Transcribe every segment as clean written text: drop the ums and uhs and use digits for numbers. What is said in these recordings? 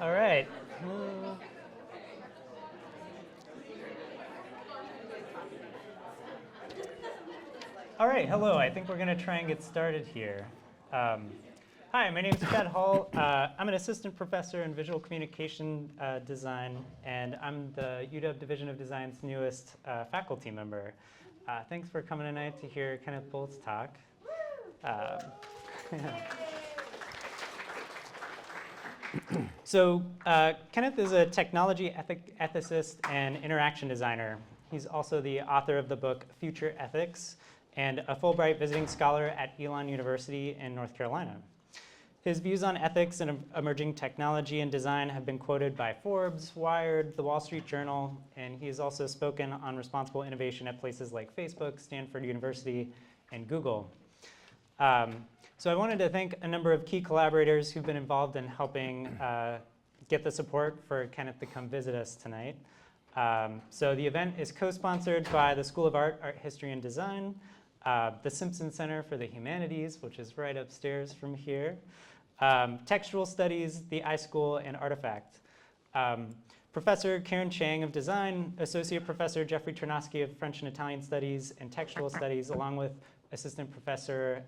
All right. All right, hello. I think we're going to try and get started here. Hi, my name is Chad Hall. I'm an assistant professor in visual communication design, and I'm the UW Division of Design's newest faculty member. Thanks for coming tonight to hear Cennydd Bowles talk. So Cennydd is a technology ethicist and interaction designer. He's also the author of the book Future Ethics and a Fulbright visiting scholar at Elon University in North Carolina. His views on ethics and emerging technology and design have been quoted by Forbes, Wired, The Wall Street Journal, and he has also spoken on responsible innovation at places like Facebook, Stanford University, and Google. So I wanted to thank a number of key collaborators who've been involved in helping get the support for Cennydd to come visit us tonight. So the event is co-sponsored by the School of Art, History, and Design, the Simpson Center for the Humanities, which is right upstairs from here, Textual Studies, the iSchool, and Artifact. Professor Karen Chang of Design, Associate Professor Jeffrey Ternosky of French and Italian Studies and Textual Studies, along with Assistant Professor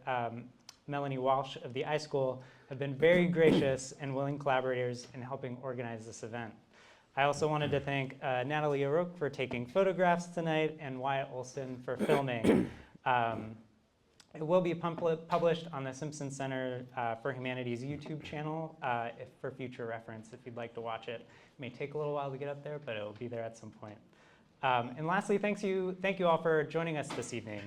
Melanie Walsh of the iSchool, have been very gracious and willing collaborators in helping organize this event. I also wanted to thank Natalie O'Rourke for taking photographs tonight and Wyatt Olson for filming. It will be published on the Simpson Center for Humanities YouTube channel for future reference if you'd like to watch it. It may take a little while to get up there, but it will be there at some point. And lastly, thank you all for joining us this evening.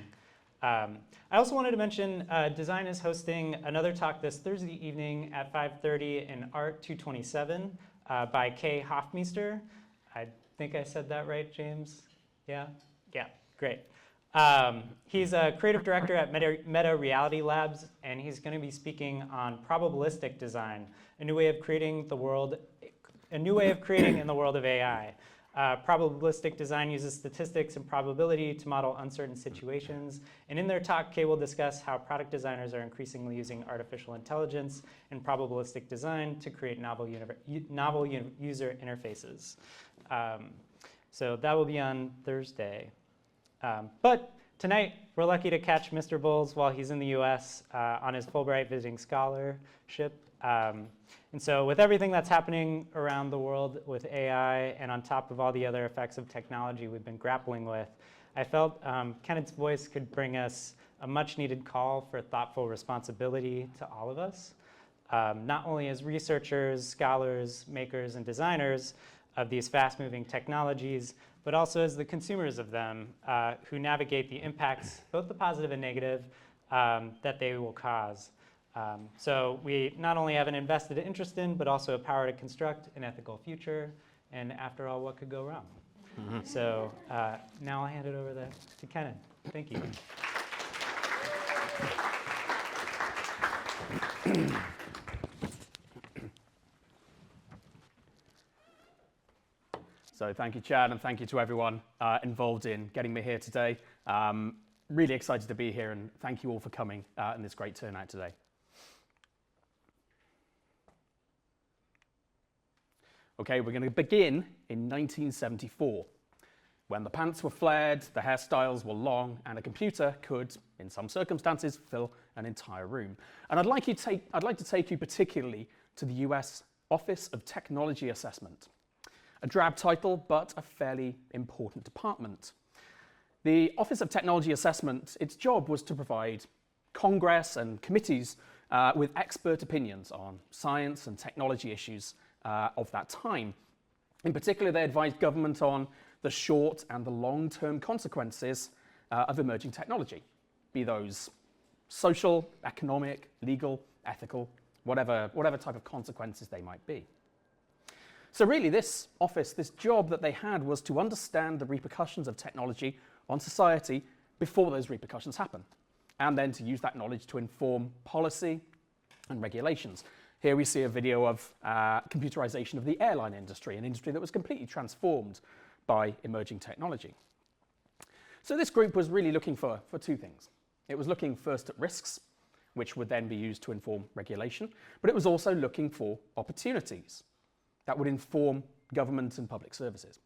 I also wanted to mention Design is hosting another talk this Thursday evening at 5:30 in Art 227 by Kay Hofmeister. I think I said that right, James? Yeah? Yeah, great. He's a creative director at Meta Reality Labs, and he's going to be speaking on probabilistic design, a new way of creating in the world of AI. Probabilistic design uses statistics and probability to model uncertain situations. And in their talk, Kay will discuss how product designers are increasingly using artificial intelligence and probabilistic design to create novel user interfaces. So that will be on Thursday. But tonight, we're lucky to catch Mr. Bowles while he's in the US on his Fulbright visiting scholarship. And so with everything that's happening around the world with AI and on top of all the other effects of technology we've been grappling with, I felt Cennydd's voice could bring us a much needed call for thoughtful responsibility to all of us, not only as researchers, scholars, makers, and designers of these fast-moving technologies, but also as the consumers of them who navigate the impacts, both the positive and negative, that they will cause. So we not only have an invested interest in, but also a power to construct an ethical future. And after all, what could go wrong? Mm-hmm. So now I'll hand it over to Cennydd. Thank you. So thank you, Chad, and thank you to everyone involved in getting me here today. Really excited to be here, and thank you all for coming in this great turnout today. Okay, we're going to begin in 1974, when the pants were flared, the hairstyles were long, and a computer could, in some circumstances, fill an entire room. And I'd like to take you particularly to the US Office of Technology Assessment. A drab title, but a fairly important department. The Office of Technology Assessment, its job was to provide Congress and committees with expert opinions on science and technology issues of that time. In particular, they advised government on the short and the long-term consequences of emerging technology, be those social, economic, legal, ethical, whatever type of consequences they might be. So really, this office, this job that they had was to understand the repercussions of technology on society before those repercussions happen, and then to use that knowledge to inform policy and regulations. Here we see a video of computerization of the airline industry, an industry that was completely transformed by emerging technology. So this group was really looking for two things. It was looking first at risks, which would then be used to inform regulation, but it was also looking for opportunities. that would inform government and public services.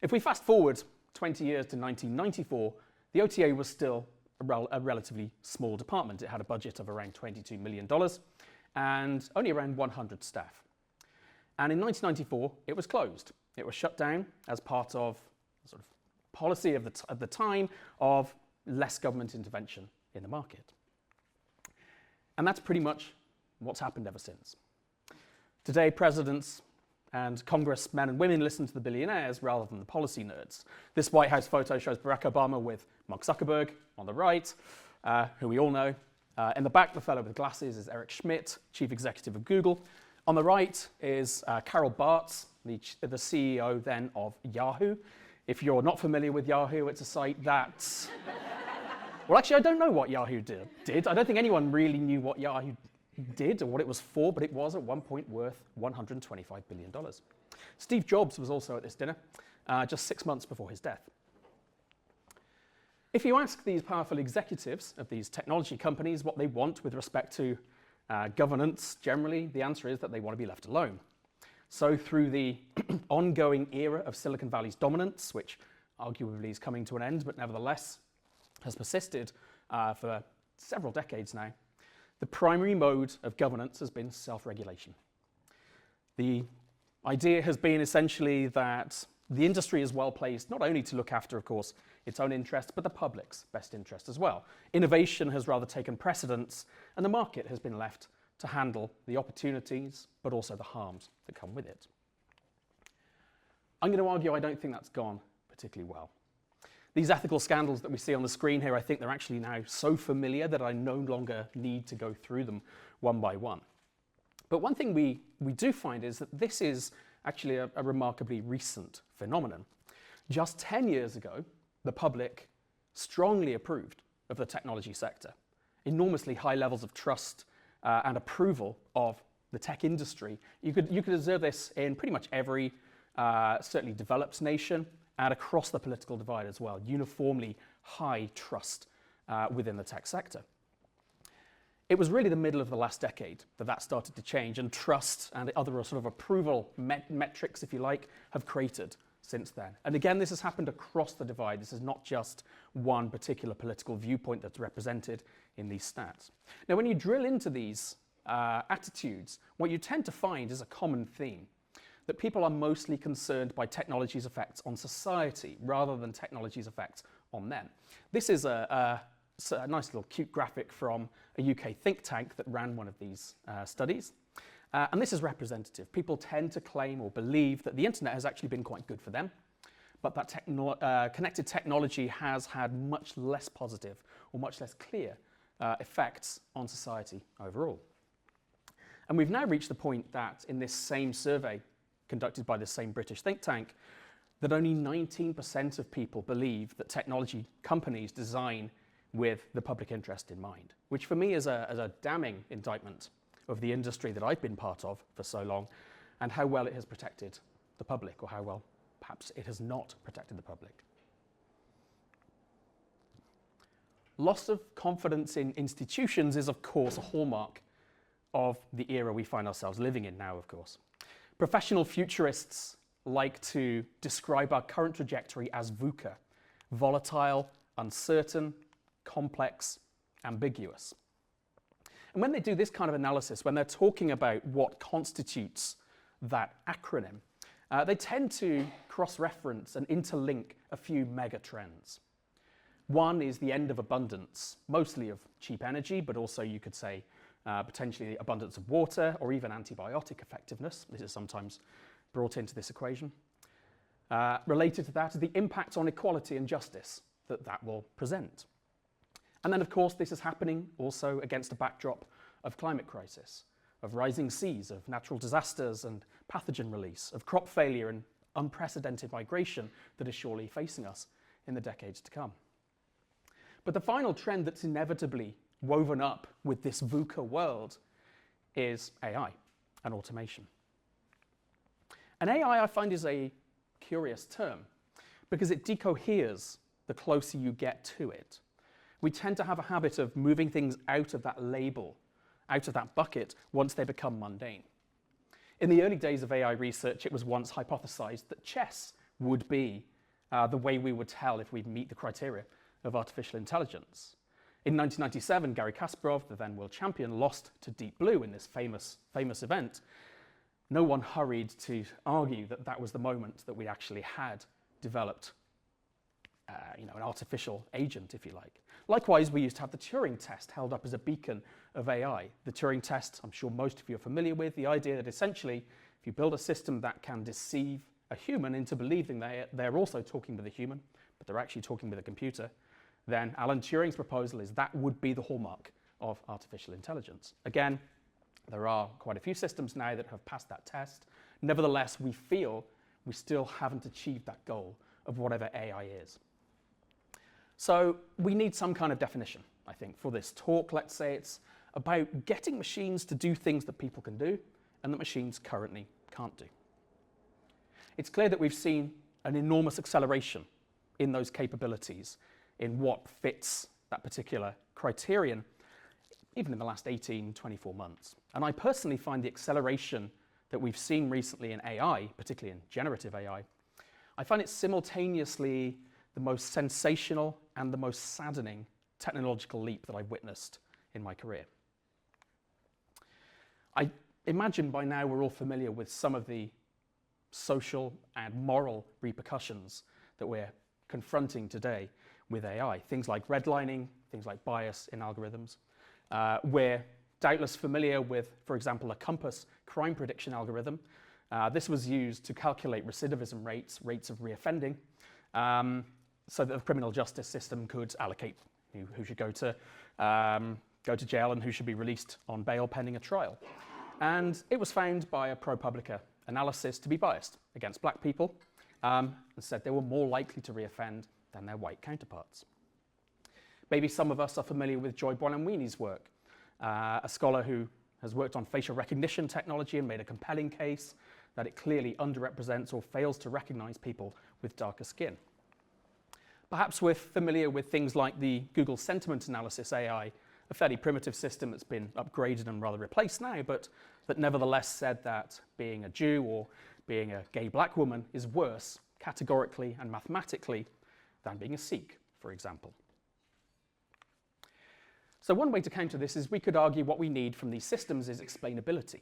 If we fast forward 20 years to 1994, the OTA was still a relatively small department. It had a budget of around $22 million and only around 100 staff. And in 1994, it was closed. It was shut down as part of sort of policy of the time of less government intervention in the market. And that's pretty much what's happened ever since. Today, presidents and congressmen and women listen to the billionaires rather than the policy nerds. This White House photo shows Barack Obama with Mark Zuckerberg on the right, who we all know. In the back, the fellow with glasses is Eric Schmidt, chief executive of Google. On the right is Carol Bartz, the CEO then of Yahoo. If you're not familiar with Yahoo, it's a site that... Well, actually, I don't know what Yahoo did. I don't think anyone really knew what Yahoo did or what it was for, but it was at one point worth $125 billion. Steve Jobs was also at this dinner, just 6 months before his death. If you ask these powerful executives of these technology companies what they want with respect to governance, generally, the answer is that they want to be left alone. So through the ongoing era of Silicon Valley's dominance, which arguably is coming to an end, but nevertheless has persisted for several decades now, the primary mode of governance has been self-regulation. The idea has been essentially that the industry is well placed not only to look after, of course, its own interests, but the public's best interest as well. Innovation has rather taken precedence, and the market has been left to handle the opportunities, but also the harms that come with it. I'm going to argue I don't think that's gone particularly well. These ethical scandals that we see on the screen here, I think they're actually now so familiar that I no longer need to go through them one by one. But one thing we do find is that this is actually a remarkably recent phenomenon. Just 10 years ago, the public strongly approved of the technology sector. Enormously high levels of trust and approval of the tech industry. You could observe this in pretty much every certainly developed nation and across the political divide as well. Uniformly high trust within the tech sector. It was really the middle of the last decade that started to change, and trust and other sort of approval metrics, if you like, have created since then. And again, this has happened across the divide. This is not just one particular political viewpoint that's represented in these stats. Now, when you drill into these attitudes, what you tend to find is a common theme, that people are mostly concerned by technology's effects on society rather than technology's effects on them. This is a nice little cute graphic from a UK think tank that ran one of these studies. And this is representative. People tend to claim or believe that the internet has actually been quite good for them, but that connected technology has had much less positive or much less clear effects on society overall. And we've now reached the point that in this same survey conducted by this same British think tank, that only 19% of people believe that technology companies design with the public interest in mind, which for me is a damning indictment of the industry that I've been part of for so long and how well it has protected the public, or how well perhaps it has not protected the public. Loss of confidence in institutions is, of course, a hallmark of the era we find ourselves living in now, of course. Professional futurists like to describe our current trajectory as VUCA, volatile, uncertain, complex, ambiguous. And when they do this kind of analysis, when they're talking about what constitutes that acronym, they tend to cross-reference and interlink a few mega trends. One is the end of abundance, mostly of cheap energy, but also you could say potentially abundance of water or even antibiotic effectiveness. This is sometimes brought into this equation. Related to that is the impact on equality and justice that will present. And then, of course, this is happening also against a backdrop of climate crisis, of rising seas, of natural disasters and pathogen release, of crop failure and unprecedented migration that is surely facing us in the decades to come. But the final trend that's inevitably woven up with this VUCA world is AI and automation. And AI, I find, is a curious term because it decoheres the closer you get to it. We tend to have a habit of moving things out of that label, out of that bucket, once they become mundane. In the early days of AI research, it was once hypothesized that chess would be the way we would tell if we meet the criteria of artificial intelligence. In 1997, Garry Kasparov, the then world champion, lost to Deep Blue in this famous event. No one hurried to argue that that was the moment that we actually had developed an artificial agent, if you like. Likewise, we used to have the Turing test held up as a beacon of AI. The Turing test, I'm sure most of you are familiar with, the idea that essentially, if you build a system that can deceive a human into believing they're also talking with a human, but they're actually talking with a computer, then Alan Turing's proposal is that would be the hallmark of artificial intelligence. Again, there are quite a few systems now that have passed that test. Nevertheless, we feel we still haven't achieved that goal of whatever AI is. So we need some kind of definition, I think, for this talk. Let's say it's about getting machines to do things that people can do and that machines currently can't do. It's clear that we've seen an enormous acceleration in those capabilities, in what fits that particular criterion, even in the last 18, 24 months. And I personally find the acceleration that we've seen recently in AI, particularly in generative AI, I find it simultaneously the most sensational and the most saddening technological leap that I've witnessed in my career. I imagine by now we're all familiar with some of the social and moral repercussions that we're confronting today with AI. Things like redlining, things like bias in algorithms. We're doubtless familiar with, for example, a Compass crime prediction algorithm. This was used to calculate recidivism rates of reoffending, so that the criminal justice system could allocate who should go to jail and who should be released on bail pending a trial. And it was found by a ProPublica analysis to be biased against black people, and said they were more likely to reoffend than their white counterparts. Maybe some of us are familiar with Joy Buolamwini's work, a scholar who has worked on facial recognition technology and made a compelling case that it clearly underrepresents or fails to recognize people with darker skin. Perhaps we're familiar with things like the Google Sentiment Analysis AI, a fairly primitive system that's been upgraded and rather replaced now, but that nevertheless said that being a Jew or being a gay black woman is worse categorically and mathematically than being a Sikh, for example. So one way to counter this is we could argue what we need from these systems is explainability,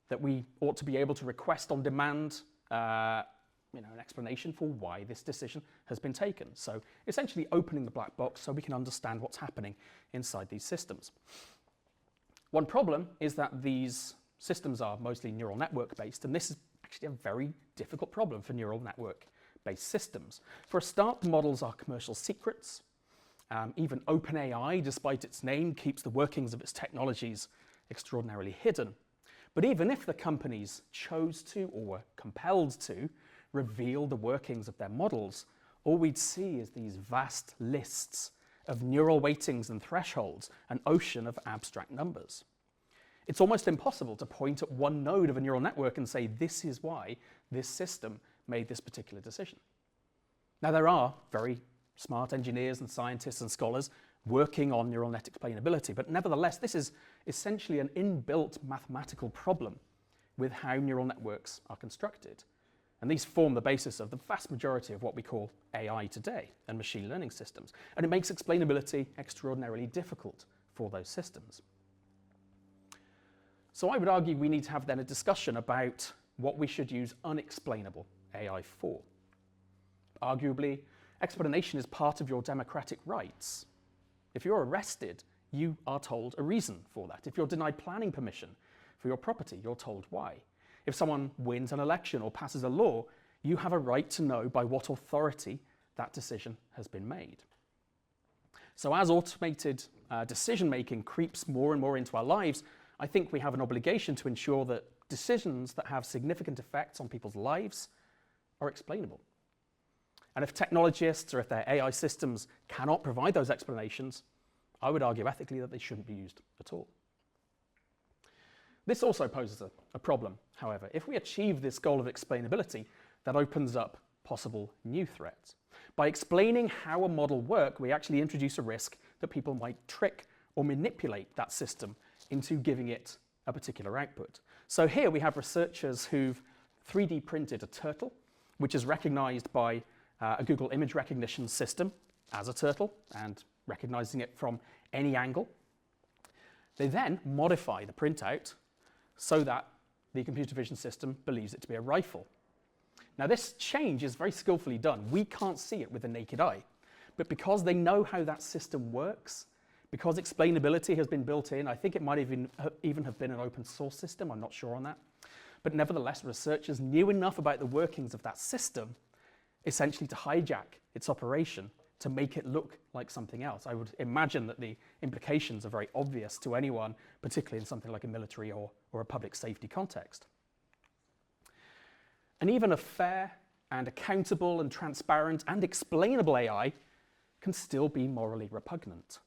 that we ought to be able to request on demand an explanation for why this decision has been taken. So essentially opening the black box so we can understand what's happening inside these systems. One problem is that these systems are mostly neural network based, and this is actually a very difficult problem for neural network based systems. For a start, the models are commercial secrets. Even OpenAI, despite its name, keeps the workings of its technologies extraordinarily hidden. But even if the companies chose to or were compelled to reveal the workings of their models, all we'd see is these vast lists of neural weightings and thresholds, an ocean of abstract numbers. It's almost impossible to point at one node of a neural network and say, this is why this system made this particular decision. Now, there are very smart engineers and scientists and scholars working on neural net explainability, but nevertheless, this is essentially an inbuilt mathematical problem with how neural networks are constructed. And these form the basis of the vast majority of what we call AI today and machine learning systems. And it makes explainability extraordinarily difficult for those systems. So I would argue we need to have then a discussion about what we should use unexplainable AI for. Arguably, explanation is part of your democratic rights. If you're arrested, you are told a reason for that. If you're denied planning permission for your property, you're told why. If someone wins an election or passes a law, you have a right to know by what authority that decision has been made. So as automated decision-making creeps more and more into our lives, I think we have an obligation to ensure that decisions that have significant effects on people's lives are explainable. And if technologists or if their AI systems cannot provide those explanations, I would argue ethically that they shouldn't be used at all. This also poses a problem, however. If we achieve this goal of explainability, that opens up possible new threats. By explaining how a model works, we actually introduce a risk that people might trick or manipulate that system into giving it a particular output. So here we have researchers who've 3D printed a turtle, which is recognized by a Google image recognition system as a turtle and recognizing it from any angle. They then modify the printout so that the computer vision system believes it to be a rifle. Now this change is very skillfully done. We can't see it with the naked eye, but because they know how that system works, because explainability has been built in, I think it might even have been an open source system, I'm not sure on that. But nevertheless, researchers knew enough about the workings of that system, essentially to hijack its operation, to make it look like something else. I would imagine that the implications are very obvious to anyone, particularly in something like a military or a public safety context. And even a fair and accountable and transparent and explainable AI can still be morally repugnant.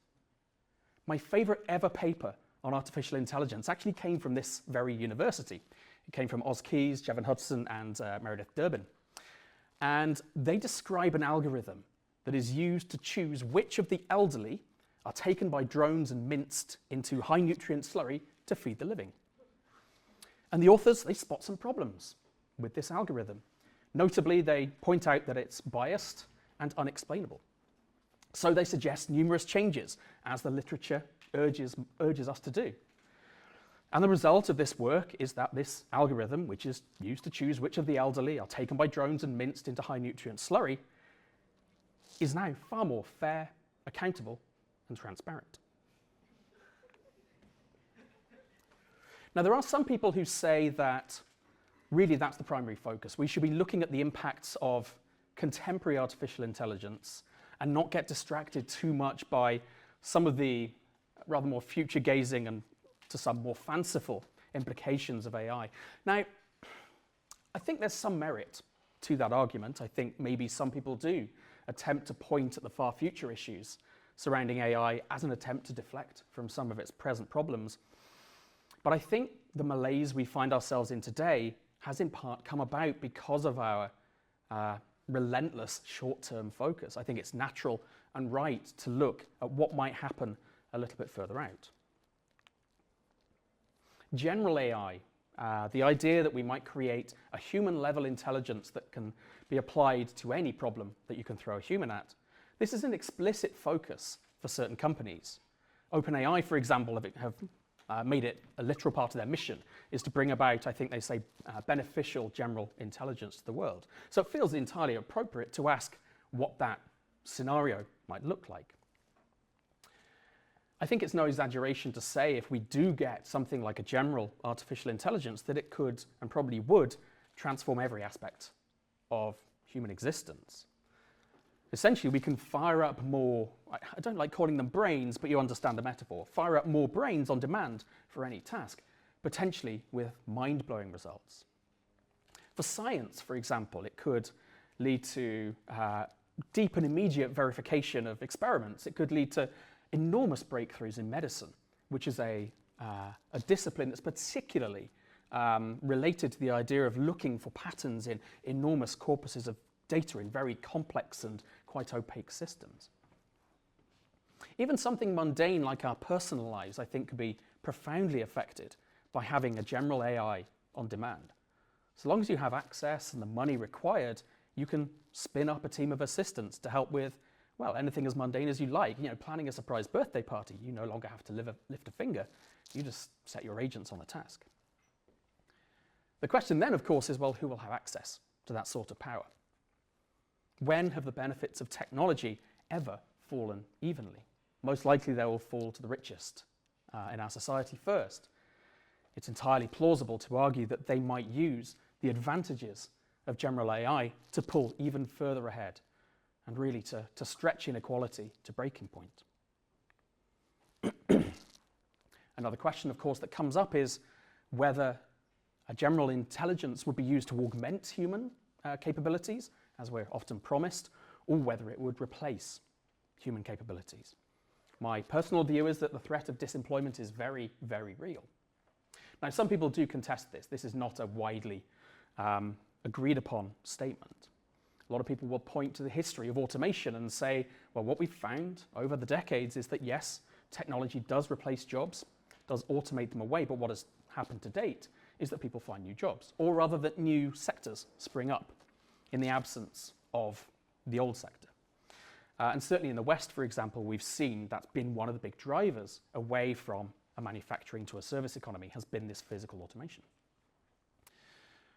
My favorite ever paper on artificial intelligence actually came from this very university. It came from Oz Keys, Jevon Hudson, and Meredith Durbin. And they describe an algorithm that is used to choose which of the elderly are taken by drones and minced into high nutrient slurry to feed the living. And the authors, they spot some problems with this algorithm. Notably, they point out that it's biased and unexplainable. So they suggest numerous changes, as the literature urges us to do. And the result of this work is that this algorithm, which is used to choose which of the elderly are taken by drones and minced into high nutrient slurry, is now far more fair, accountable, and transparent. Now, there are some people who say that really that's the primary focus. We should be looking at the impacts of contemporary artificial intelligence and not get distracted too much by some of the rather more future-gazing and to some more fanciful implications of AI. Now, I think there's some merit to that argument. I think maybe some people do attempt to point at the far future issues surrounding AI as an attempt to deflect from some of its present problems. But I think the malaise we find ourselves in today has in part come about because of our relentless short-term focus. I think it's natural and right to look at what might happen a little bit further out. General AI, the idea that we might create a human-level intelligence that can be applied to any problem that you can throw a human at, this is an explicit focus for certain companies. OpenAI, for example, have made it a literal part of their mission, is to bring about, I think they say, beneficial general intelligence to the world. So it feels entirely appropriate to ask what that scenario might look like. I think it's no exaggeration to say if we do get something like a general artificial intelligence, that it could, and probably would, transform every aspect of human existence. Essentially, we can fire up more, I don't like calling them brains, but you understand the metaphor, fire up more brains on demand for any task, potentially with mind-blowing results. For science, for example, it could lead to deep and immediate verification of experiments. It could lead to enormous breakthroughs in medicine, which is a discipline that's particularly related to the idea of looking for patterns in enormous corpuses of data in very complex and quite opaque systems. Even something mundane like our personal lives, I think, could be profoundly affected by having a general AI on demand. So long as you have access and the money required, you can spin up a team of assistants to help with, well, anything as mundane as you like. You know, planning a surprise birthday party, you no longer have to lift a finger. You just set your agents on the task. The question then, of course, is, well, who will have access to that sort of power? When have the benefits of technology ever fallen evenly? Most likely they will fall to the richest in our society first. It's entirely plausible to argue that they might use the advantages of general AI to pull even further ahead and really to stretch inequality to breaking point. Another question, of course, that comes up is whether a general intelligence would be used to augment human capabilities, as we're often promised, or whether it would replace human capabilities. My personal view is that the threat of disemployment is very, very real. Now, some people do contest this. This is not a widely agreed upon statement. A lot of people will point to the history of automation and say, well, what we've found over the decades is that yes, technology does replace jobs, does automate them away, but what has happened to date is that people find new jobs, or rather that new sectors spring up in the absence of the old sector. And certainly in the West, for example, we've seen that's been one of the big drivers away from a manufacturing to a service economy has been this physical automation.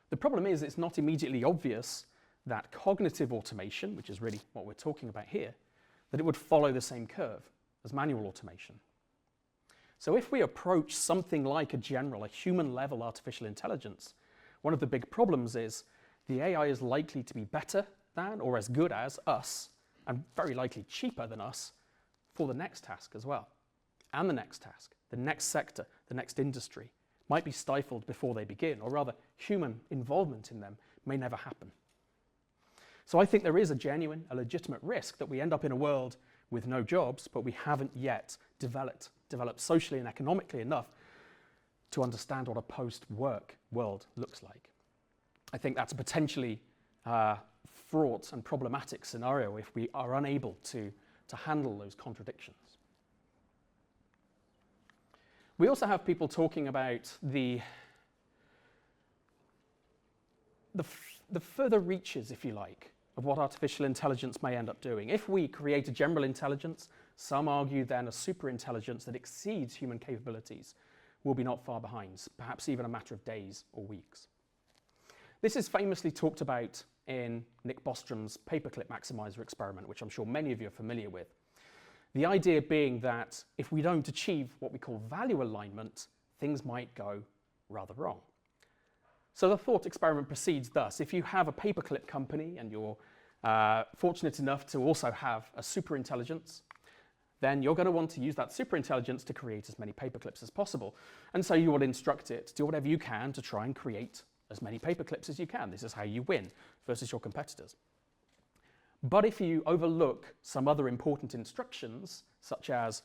The problem is it's not immediately obvious that cognitive automation, which is really what we're talking about here, that it would follow the same curve as manual automation. So if we approach something like a human-level artificial intelligence, one of the big problems is the AI is likely to be better than or as good as us, and very likely cheaper than us, for the next task as well. And the next task, the next sector, the next industry, might be stifled before they begin, or rather, human involvement in them may never happen. So I think there is a legitimate risk that we end up in a world with no jobs, but we haven't yet developed socially and economically enough to understand what a post-work world looks like. I think that's a potentially fraught and problematic scenario if we are unable to handle those contradictions. We also have people talking about the further reaches, if you like, of what artificial intelligence may end up doing. If we create a general intelligence, some argue then a superintelligence that exceeds human capabilities will be not far behind, perhaps even a matter of days or weeks. This is famously talked about in Nick Bostrom's paperclip maximizer experiment, which I'm sure many of you are familiar with. The idea being that if we don't achieve what we call value alignment, things might go rather wrong. So the thought experiment proceeds thus. If you have a paperclip company and you're fortunate enough to also have a superintelligence, then you're going to want to use that superintelligence to create as many paperclips as possible. And so you will instruct it to do whatever you can to try and create as many paperclips as you can. This is how you win versus your competitors. But if you overlook some other important instructions, such as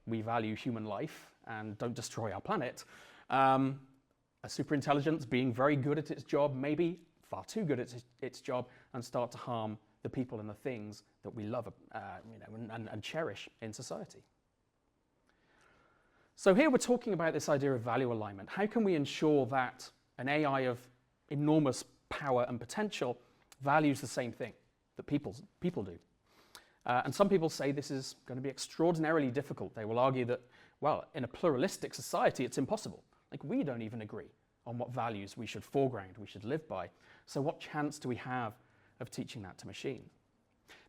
we value human life and don't destroy our planet, a superintelligence being very good at its job, maybe far too good at its job, and start to harm the people and the things that we love and cherish in society. So here we're talking about this idea of value alignment. How can we ensure that an AI of enormous power and potential values the same thing that people do? And some people say this is going to be extraordinarily difficult. They will argue that, well, in a pluralistic society, it's impossible. Like, we don't even agree on what values we should foreground, we should live by. So what chance do we have of teaching that to machines?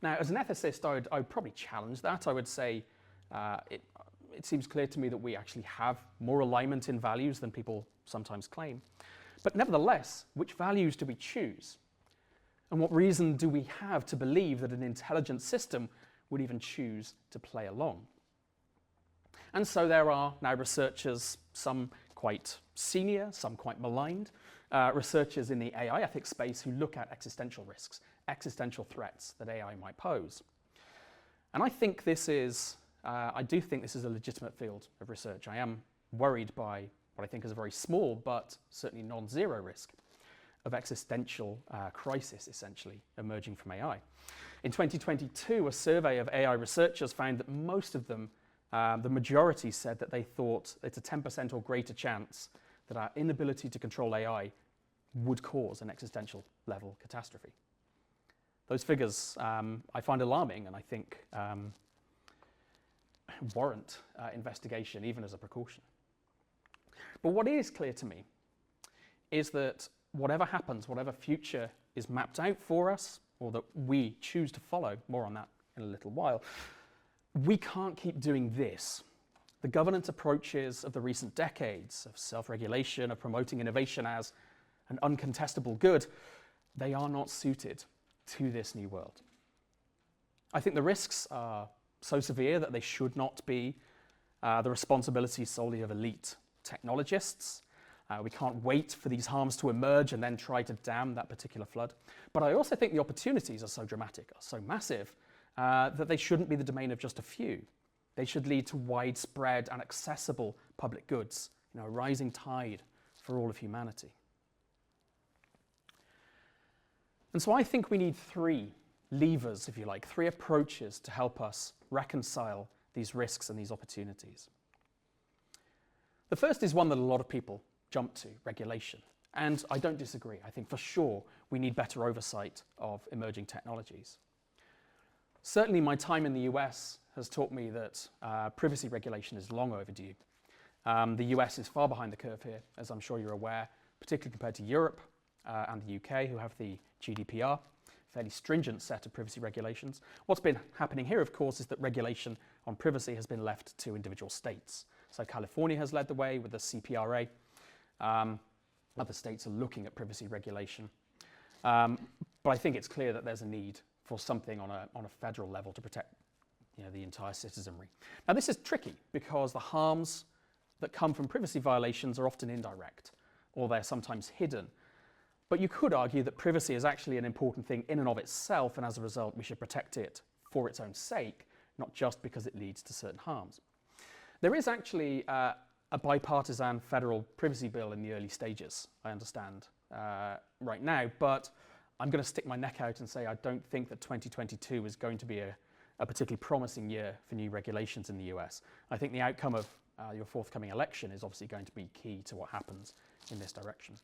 Now, as an ethicist, I would probably challenge that. I would say it seems clear to me that we actually have more alignment in values than people sometimes claim. But nevertheless, which values do we choose? And what reason do we have to believe that an intelligent system would even choose to play along? And so there are now researchers, some quite senior, some quite maligned, researchers in the AI ethics space who look at existential risks, existential threats that AI might pose. And I think I do think this is a legitimate field of research. I am worried by what I think is a very small but certainly non-zero risk of existential crisis, essentially, emerging from AI. In 2022, a survey of AI researchers found that most of them, the majority, said that they thought it's a 10% or greater chance that our inability to control AI would cause an existential level catastrophe. Those figures I find alarming, and I think warrant investigation, even as a precaution. But what is clear to me is that whatever happens, whatever future is mapped out for us, or that we choose to follow, more on that in a little while, we can't keep doing this. The governance approaches of the recent decades of self-regulation, of promoting innovation as an uncontestable good, they are not suited to this new world. I think the risks are so severe that they should not be the responsibility solely of elite technologists. We can't wait for these harms to emerge and then try to dam that particular flood. But I also think the opportunities are so dramatic, are so massive, that they shouldn't be the domain of just a few. They should lead to widespread and accessible public goods, a rising tide for all of humanity. And so I think we need three levers, if you like, three approaches to help us reconcile these risks and these opportunities. The first is one that a lot of people jump to, regulation. And I don't disagree. I think for sure we need better oversight of emerging technologies. Certainly my time in the US has taught me that privacy regulation is long overdue. The US is far behind the curve here, as I'm sure you're aware, particularly compared to Europe and the UK, who have the GDPR, fairly stringent set of privacy regulations. What's been happening here, of course, is that regulation on privacy has been left to individual states. So California has led the way with the CPRA. Other states are looking at privacy regulation. But I think it's clear that there's a need for something on a federal level to protect the entire citizenry. Now, this is tricky because the harms that come from privacy violations are often indirect, or they're sometimes hidden. But you could argue that privacy is actually an important thing in and of itself, and as a result, we should protect it for its own sake, not just because it leads to certain harms. There is actually a bipartisan federal privacy bill in the early stages, I understand, right now, but I'm going to stick my neck out and say I don't think that 2022 is going to be a particularly promising year for new regulations in the US. I think the outcome of your forthcoming election is obviously going to be key to what happens in this direction.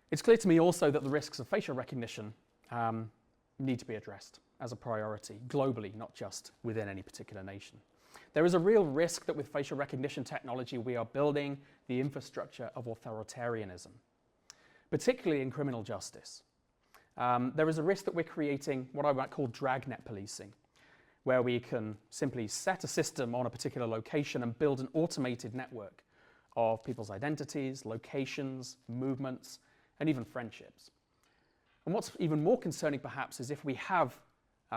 It's clear to me also that the risks of facial recognition need to be addressed as a priority globally, not just within any particular nation. There is a real risk that with facial recognition technology we are building the infrastructure of authoritarianism, particularly in criminal justice. There is a risk that we're creating what I might call dragnet policing, where we can simply set a system on a particular location and build an automated network of people's identities, locations, movements, and even friendships. And what's even more concerning perhaps is if we have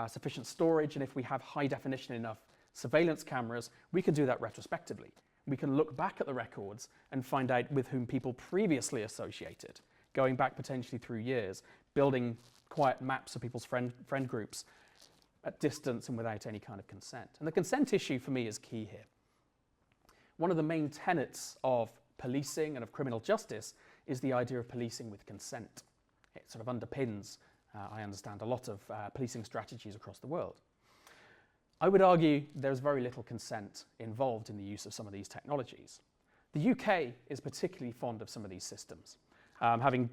sufficient storage and if we have high definition enough surveillance cameras, we can do that retrospectively. We can look back at the records and find out with whom people previously associated, going back potentially through years, building quiet maps of people's friend groups at distance and without any kind of consent. And the consent issue for me is key here. One of the main tenets of policing and of criminal justice is the idea of policing with consent. It sort of underpins, I understand, a lot of policing strategies across the world. I would argue there's very little consent involved in the use of some of these technologies. The UK is particularly fond of some of these systems, having,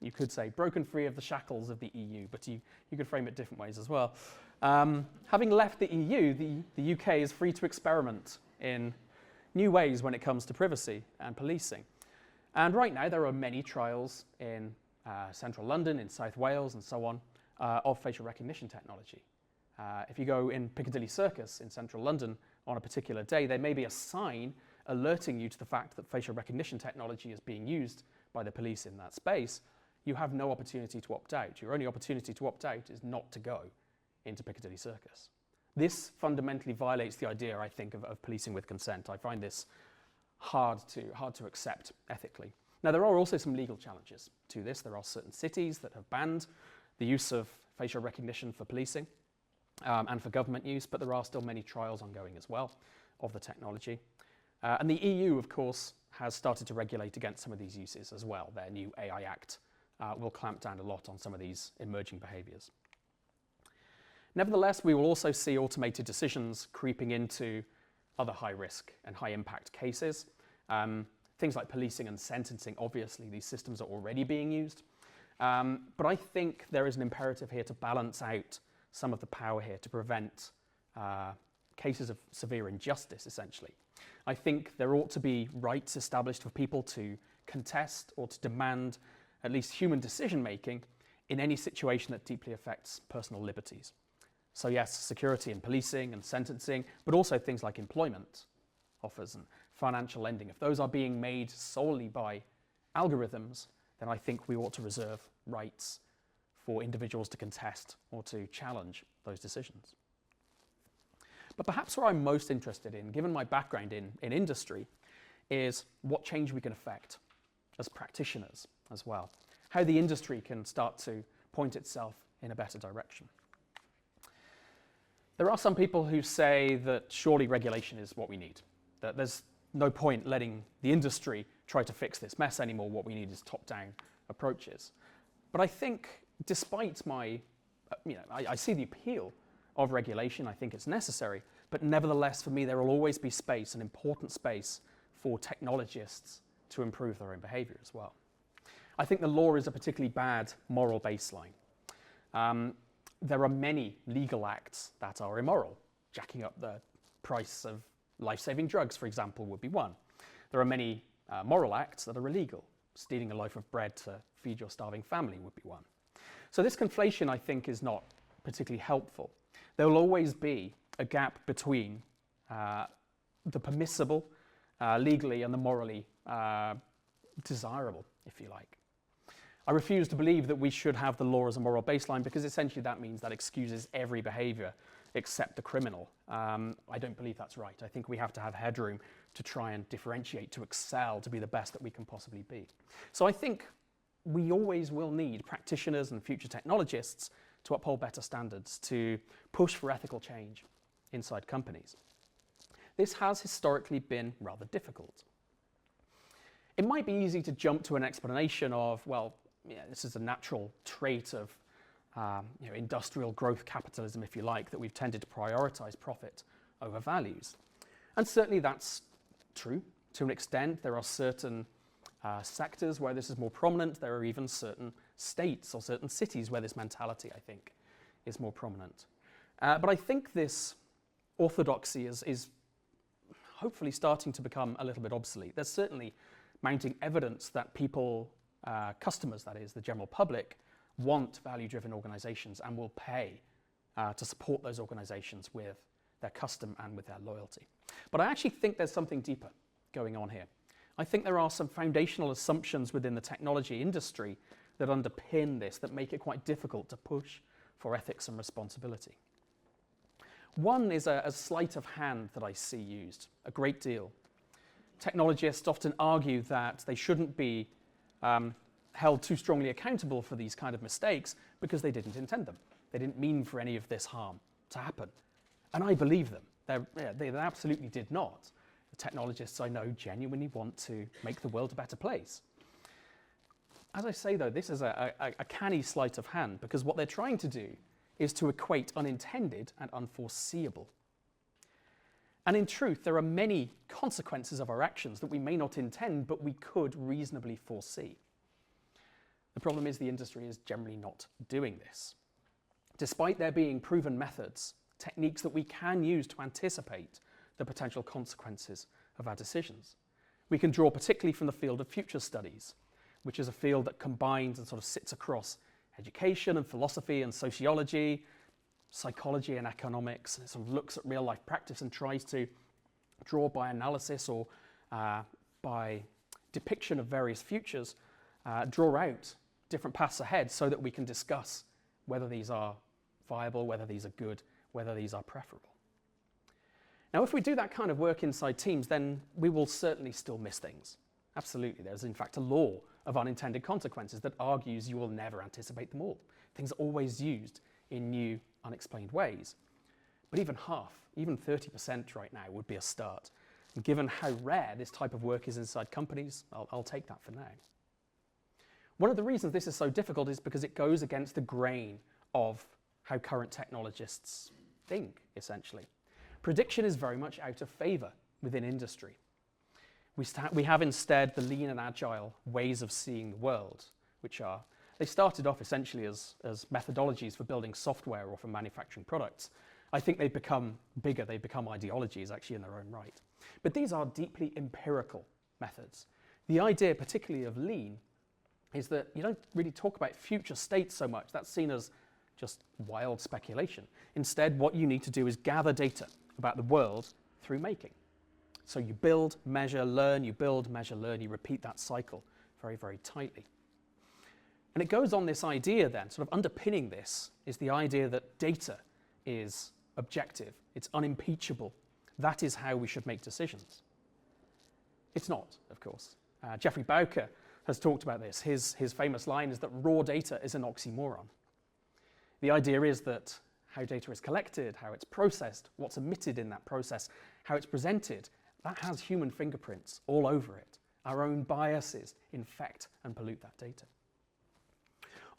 you could say, broken free of the shackles of the EU, but you could frame it different ways as well. Having left the EU, the UK is free to experiment in new ways when it comes to privacy and policing. And right now there are many trials in central London, in South Wales and so on, of facial recognition technology. If you go in Piccadilly Circus in central London on a particular day, there may be a sign alerting you to the fact that facial recognition technology is being used by the police in that space. You have no opportunity to opt out. Your only opportunity to opt out is not to go into Piccadilly Circus. This fundamentally violates the idea, I think, of policing with consent. I find this hard to accept ethically. Now, there are also some legal challenges to this. There are certain cities that have banned the use of facial recognition for policing and for government use, but there are still many trials ongoing as well of the technology. And the EU, of course, has started to regulate against some of these uses as well. Their new AI Act will clamp down a lot on some of these emerging behaviours. Nevertheless, we will also see automated decisions creeping into other high-risk and high-impact cases. Things like policing and sentencing, obviously, these systems are already being used. But I think there is an imperative here to balance out some of the power here to prevent cases of severe injustice, essentially. I think there ought to be rights established for people to contest or to demand at least human decision-making in any situation that deeply affects personal liberties. So yes, security and policing and sentencing, but also things like employment offers and financial lending. If those are being made solely by algorithms, then I think we ought to reserve rights for individuals to contest or to challenge those decisions. But perhaps where I'm most interested in, given my background in industry, is what change we can affect as practitioners as well. How the industry can start to point itself in a better direction. There are some people who say that surely regulation is what we need, that there's no point letting the industry try to fix this mess anymore. What we need is top-down approaches. But I think despite my, I see the appeal of regulation, I think it's necessary, but nevertheless for me there will always be space, an important space, for technologists to improve their own behavior as well. I think the law is a particularly bad moral baseline. There are many legal acts that are immoral. Jacking up the price of life-saving drugs, for example, would be one. There are many moral acts that are illegal. Stealing a loaf of bread to feed your starving family would be one. So this conflation, I think, is not particularly helpful. There will always be a gap between the permissible legally and the morally desirable, if you like. I refuse to believe that we should have the law as a moral baseline, because essentially that means that excuses every behaviour except the criminal. I don't believe that's right. I think we have to have headroom to try and differentiate, to excel, to be the best that we can possibly be. So I think we always will need practitioners and future technologists to uphold better standards, to push for ethical change inside companies. This has historically been rather difficult. It might be easy to jump to an explanation of, well, yeah, this is a natural trait of industrial growth capitalism, if you like, that we've tended to prioritize profit over values. And certainly that's true to an extent. There are certain sectors where this is more prominent. There are even certain states or certain cities where this mentality, I think, is more prominent. But I think this orthodoxy is hopefully starting to become a little bit obsolete. There's certainly mounting evidence that people, customers that is, the general public, want value-driven organizations and will pay to support those organizations with their custom and with their loyalty. But I actually think there's something deeper going on here. I think there are some foundational assumptions within the technology industry that underpin this, that make it quite difficult to push for ethics and responsibility. One is a sleight of hand that I see used a great deal. Technologists often argue that they shouldn't be held too strongly accountable for these kind of mistakes because they didn't intend them. They didn't mean for any of this harm to happen. And I believe them. They absolutely did not. The technologists I know genuinely want to make the world a better place. As I say, though, this is a canny sleight of hand, because what they're trying to do is to equate unintended and unforeseeable. And in truth, there are many consequences of our actions that we may not intend, but we could reasonably foresee. The problem is the industry is generally not doing this. Despite there being proven methods, techniques that we can use to anticipate the potential consequences of our decisions. We can draw particularly from the field of future studies, which is a field that combines and sort of sits across education and philosophy and sociology, psychology and economics, and it sort of looks at real life practice and tries to draw by analysis or by depiction of various futures, draw out different paths ahead so that we can discuss whether these are viable, whether these are good, whether these are preferable. Now, if we do that kind of work inside teams, then we will certainly still miss things. Absolutely. There's in fact a law of unintended consequences that argues you will never anticipate them all. Things are always used in new, unexplained ways. But even half, even 30% right now would be a start. And given how rare this type of work is inside companies, I'll take that for now. One of the reasons this is so difficult is because it goes against the grain of how current technologists think, essentially. Prediction is very much out of favour within industry. We have instead the lean and agile ways of seeing the world, which are, they started off essentially as methodologies for building software or for manufacturing products. I think they've become bigger, they've become ideologies actually in their own right. But these are deeply empirical methods. The idea, particularly of lean, is that you don't really talk about future states so much. That's seen as just wild speculation. Instead, what you need to do is gather data about the world through making. So you build, measure, learn, you build, measure, learn, you repeat that cycle very, very tightly. And it goes on this idea then, sort of underpinning this is the idea that data is objective, it's unimpeachable. That is how we should make decisions. It's not, of course. Geoffrey Bowker has talked about this. His famous line is that raw data is an oxymoron. The idea is that how data is collected, how it's processed, what's emitted in that process, how it's presented, that has human fingerprints all over it. Our own biases infect and pollute that data.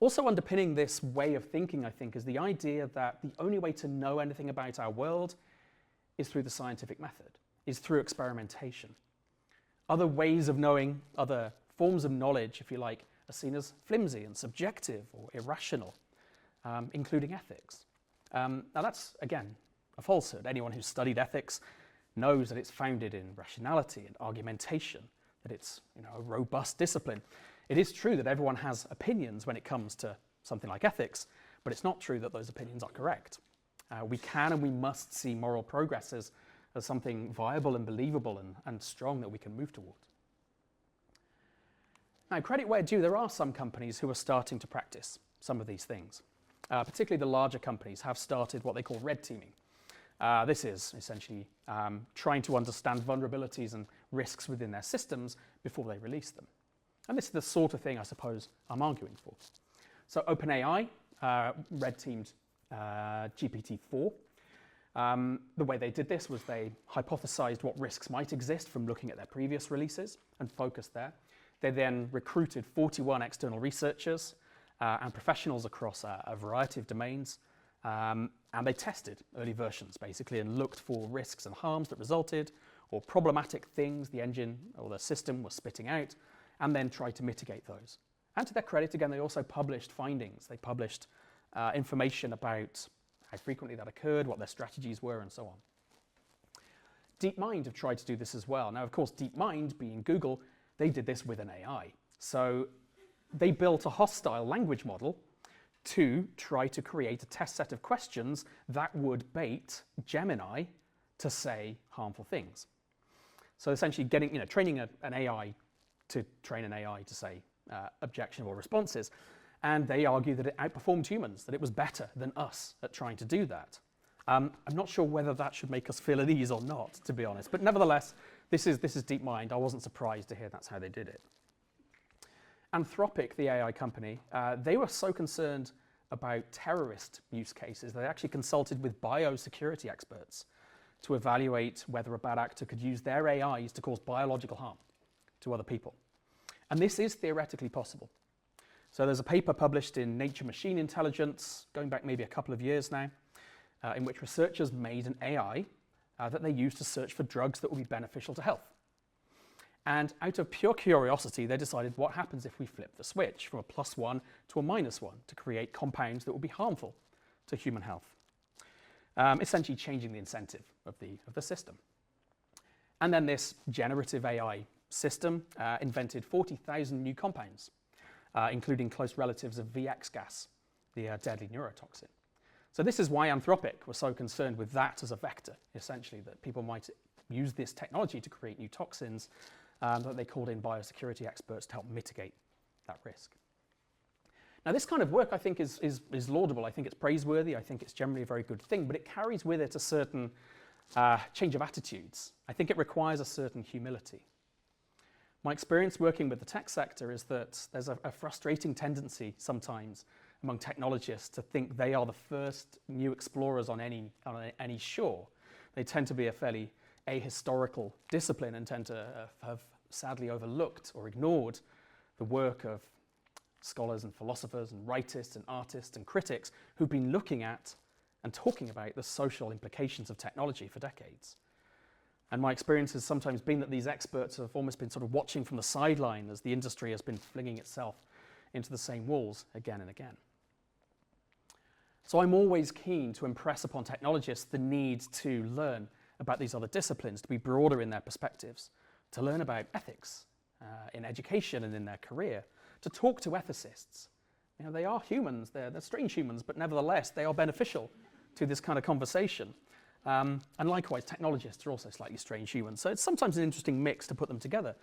Also underpinning this way of thinking, I think, is the idea that the only way to know anything about our world is through the scientific method, is through experimentation. Other ways of knowing, other forms of knowledge, if you like, are seen as flimsy and subjective or irrational, including ethics. Now that's, again, a falsehood. Anyone who's studied ethics knows that it's founded in rationality and argumentation, that it's a robust discipline. It is true that everyone has opinions when it comes to something like ethics, but it's not true that those opinions are correct. We can and we must see moral progress as something viable and believable and strong that we can move towards. Now, credit where due, there are some companies who are starting to practice some of these things. Particularly the larger companies have started what they call red teaming. This is essentially trying to understand vulnerabilities and risks within their systems before they release them. And this is the sort of thing, I suppose, I'm arguing for. So OpenAI red-teamed GPT-4. The way they did this was they hypothesized what risks might exist from looking at their previous releases and focused there. They then recruited 41 external researchers and professionals across a variety of domains, and they tested early versions basically and looked for risks and harms that resulted or problematic things the engine or the system was spitting out, and then tried to mitigate those. And to their credit, again, they also published findings. They published information about how frequently that occurred, what their strategies were, and so on. DeepMind have tried to do this as well. Now, of course, DeepMind, being Google, they did this with an AI. So they built a hostile language model to try to create a test set of questions that would bait Gemini to say harmful things. So essentially training an AI to train an AI to say objectionable responses. And they argue that it outperformed humans, that it was better than us at trying to do that. I'm not sure whether that should make us feel at ease or not, to be honest. But nevertheless, this is DeepMind. I wasn't surprised to hear that's how they did it. Anthropic, the AI company, they were so concerned about terrorist use cases, they actually consulted with biosecurity experts to evaluate whether a bad actor could use their AIs to cause biological harm to other people. And this is theoretically possible. So there's a paper published in Nature Machine Intelligence, going back maybe a couple of years now, in which researchers made an AI that they used to search for drugs that would be beneficial to health. And out of pure curiosity, they decided what happens if we flip the switch from a +1 to a -1 to create compounds that would be harmful to human health, essentially changing the incentive of the system. And then this generative AI system invented 40,000 new compounds, including close relatives of VX gas, the deadly neurotoxin. So this is why Anthropic was so concerned with that as a vector, essentially, that people might use this technology to create new toxins that they called in biosecurity experts to help mitigate that risk. Now, this kind of work, I think, is laudable. I think it's praiseworthy. I think it's generally a very good thing, but it carries with it a certain change of attitudes. I think it requires a certain humility. My experience working with the tech sector is that there's a frustrating tendency sometimes among technologists to think they are the first new explorers on any shore. They tend to be a fairly ahistorical discipline and tend to have sadly overlooked or ignored the work of scholars and philosophers and writers and artists and critics who've been looking at and talking about the social implications of technology for decades. And my experience has sometimes been that these experts have almost been sort of watching from the sideline as the industry has been flinging itself into the same walls again and again. So I'm always keen to impress upon technologists the need to learn about these other disciplines, to be broader in their perspectives, to learn about ethics in education and in their career, to talk to ethicists. They are humans, they're strange humans, but nevertheless, they are beneficial to this kind of conversation. And likewise, technologists are also slightly strange humans. So it's sometimes an interesting mix to put them together.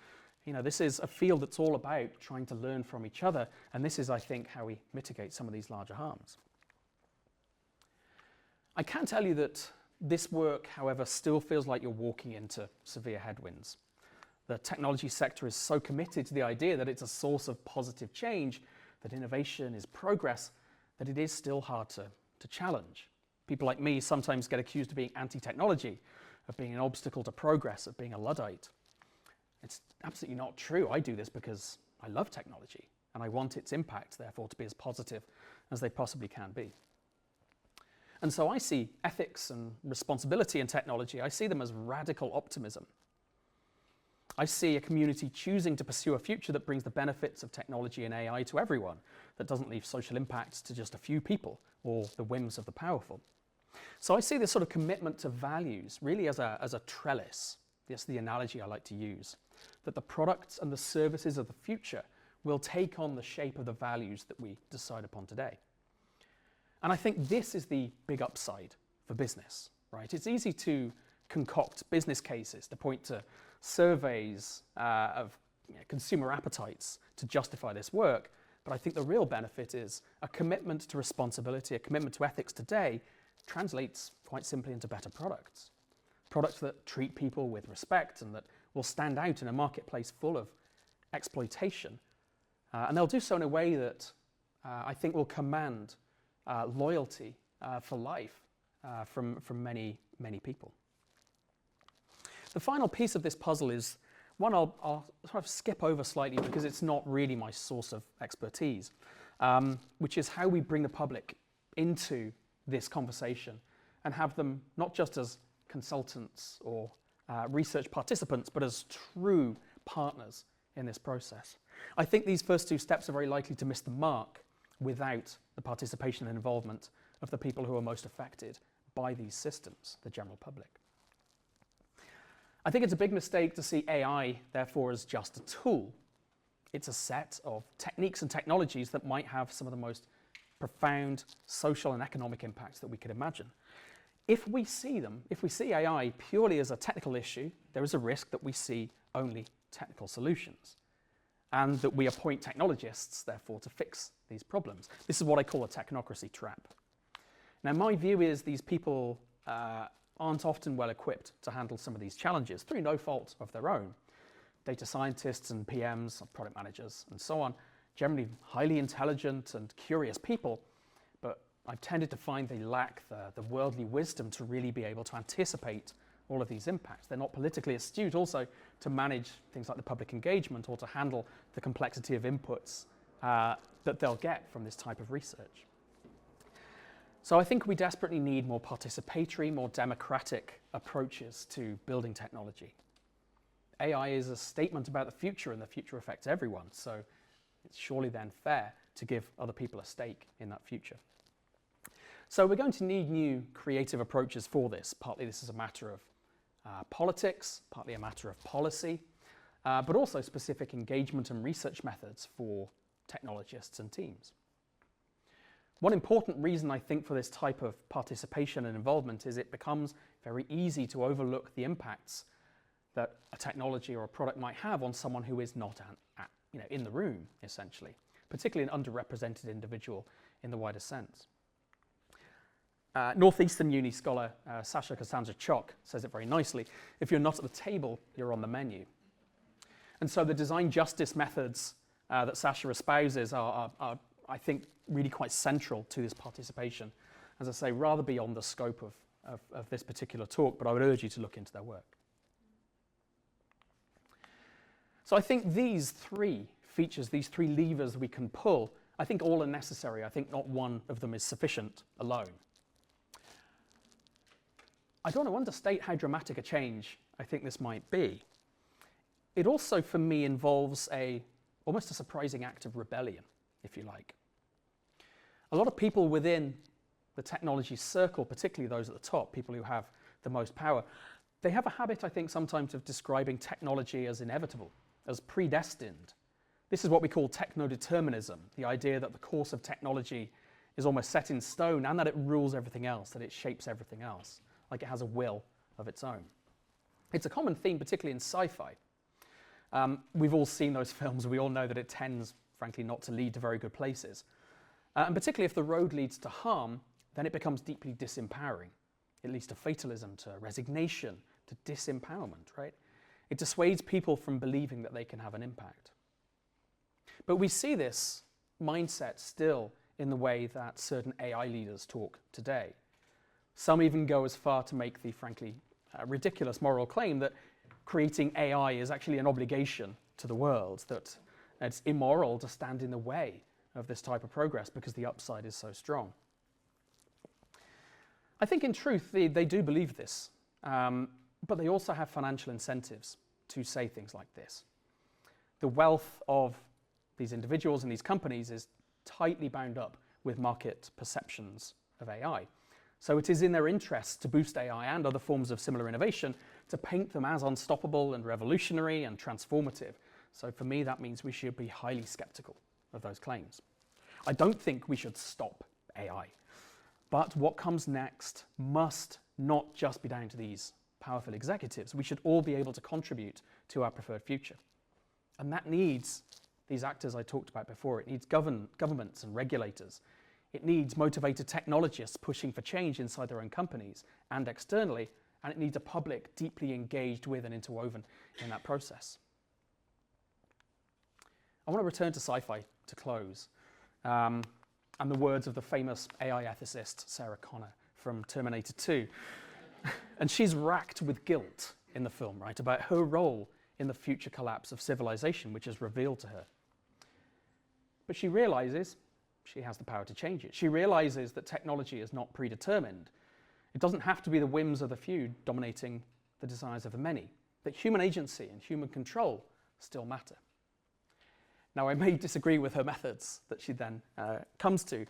This is a field that's all about trying to learn from each other. And this is, I think, how we mitigate some of these larger harms. I can tell you that this work, however, still feels like you're walking into severe headwinds. The technology sector is so committed to the idea that it's a source of positive change, that innovation is progress, that it is still hard to challenge. People like me sometimes get accused of being anti-technology, of being an obstacle to progress, of being a Luddite. It's absolutely not true. I do this because I love technology and I want its impact, therefore, to be as positive as they possibly can be. And so I see ethics and responsibility in technology, I see them as radical optimism. I see a community choosing to pursue a future that brings the benefits of technology and AI to everyone, that doesn't leave social impacts to just a few people or the whims of the powerful. So I see this sort of commitment to values really as a trellis. That's the analogy I like to use, that the products and the services of the future will take on the shape of the values that we decide upon today. And I think this is the big upside for business, right? It's easy to concoct business cases, to point to surveys of consumer appetites to justify this work. But I think the real benefit is a commitment to responsibility, a commitment to ethics today translates quite simply into better products. Products that treat people with respect and that will stand out in a marketplace full of exploitation. And they'll do so in a way that I think will command loyalty for life from many, many people. The final piece of this puzzle is one I'll sort of skip over slightly because it's not really my source of expertise, which is how we bring the public into this conversation and have them not just as consultants or research participants, but as true partners in this process. I think these first two steps are very likely to miss the mark without the participation and involvement of the people who are most affected by these systems, the general public. I think it's a big mistake to see AI, therefore, as just a tool. It's a set of techniques and technologies that might have some of the most profound social and economic impacts that we could imagine. If we see AI purely as a technical issue, there is a risk that we see only technical solutions and that we appoint technologists, therefore, to fix these problems. This is what I call a technocracy trap. Now, my view is these people aren't often well equipped to handle some of these challenges through no fault of their own. Data scientists and PMs, product managers, and so on, generally highly intelligent and curious people, but I've tended to find they lack the worldly wisdom to really be able to anticipate all of these impacts. They're not politically astute also to manage things like the public engagement or to handle the complexity of inputs that they'll get from this type of research. So I think we desperately need more participatory, more democratic approaches to building technology. AI is a statement about the future, and the future affects everyone, so it's surely then fair to give other people a stake in that future. So we're going to need new creative approaches for this. Partly this is a matter of politics, partly a matter of policy, but also specific engagement and research methods for technologists and teams. One important reason I think for this type of participation and involvement is it becomes very easy to overlook the impacts that a technology or a product might have on someone who is not in the room, essentially, particularly an underrepresented individual in the wider sense. Northeastern Uni scholar Sasha Cassandra-Chock says it very nicely: if you're not at the table, you're on the menu. And so the design justice methods that Sasha espouses are, I think, really quite central to this participation. As I say, rather beyond the scope of this particular talk, but I would urge you to look into their work. So I think these three features, these three levers we can pull, I think all are necessary. I think not one of them is sufficient alone. I don't want to understate how dramatic a change I think this might be. It also, for me, involves almost a surprising act of rebellion, if you like. A lot of people within the technology circle, particularly those at the top, people who have the most power, they have a habit, I think, sometimes of describing technology as inevitable, as predestined. This is what we call techno-determinism, the idea that the course of technology is almost set in stone and that it rules everything else, that it shapes everything else, like it has a will of its own. It's a common theme, particularly in sci-fi. We've all seen those films. We all know that it tends, frankly, not to lead to very good places. And particularly if the road leads to harm, then it becomes deeply disempowering. It leads to fatalism, to resignation, to disempowerment, right? It dissuades people from believing that they can have an impact. But we see this mindset still in the way that certain AI leaders talk today. Some even go as far to make the, frankly, ridiculous moral claim that creating AI is actually an obligation to the world, that it's immoral to stand in the way of this type of progress because the upside is so strong. I think in truth they do believe this, but they also have financial incentives to say things like this. The wealth of these individuals and these companies is tightly bound up with market perceptions of AI. So it is in their interest to boost AI and other forms of similar innovation to paint them as unstoppable and revolutionary and transformative. So for me, that means we should be highly skeptical of those claims. I don't think we should stop AI, but what comes next must not just be down to these powerful executives. We should all be able to contribute to our preferred future. And that needs these actors I talked about before. It needs governments and regulators. It needs motivated technologists pushing for change inside their own companies and externally, and it needs a public deeply engaged with and interwoven in that process. I want to return to sci-fi to close, and the words of the famous AI ethicist Sarah Connor from Terminator 2. And she's racked with guilt in the film, right, about her role in the future collapse of civilization, which is revealed to her. But she realizes she has the power to change it. She realizes that technology is not predetermined. It doesn't have to be the whims of the few dominating the desires of the many, that human agency and human control still matter. Now, I may disagree with her methods that she then comes to,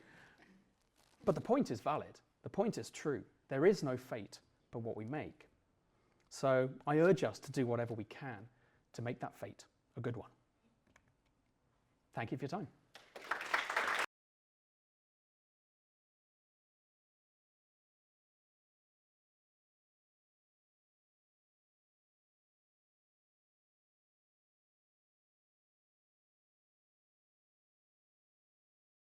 but the point is valid. The point is true. There is no fate but what we make. So I urge us to do whatever we can to make that fate a good one. Thank you for your time.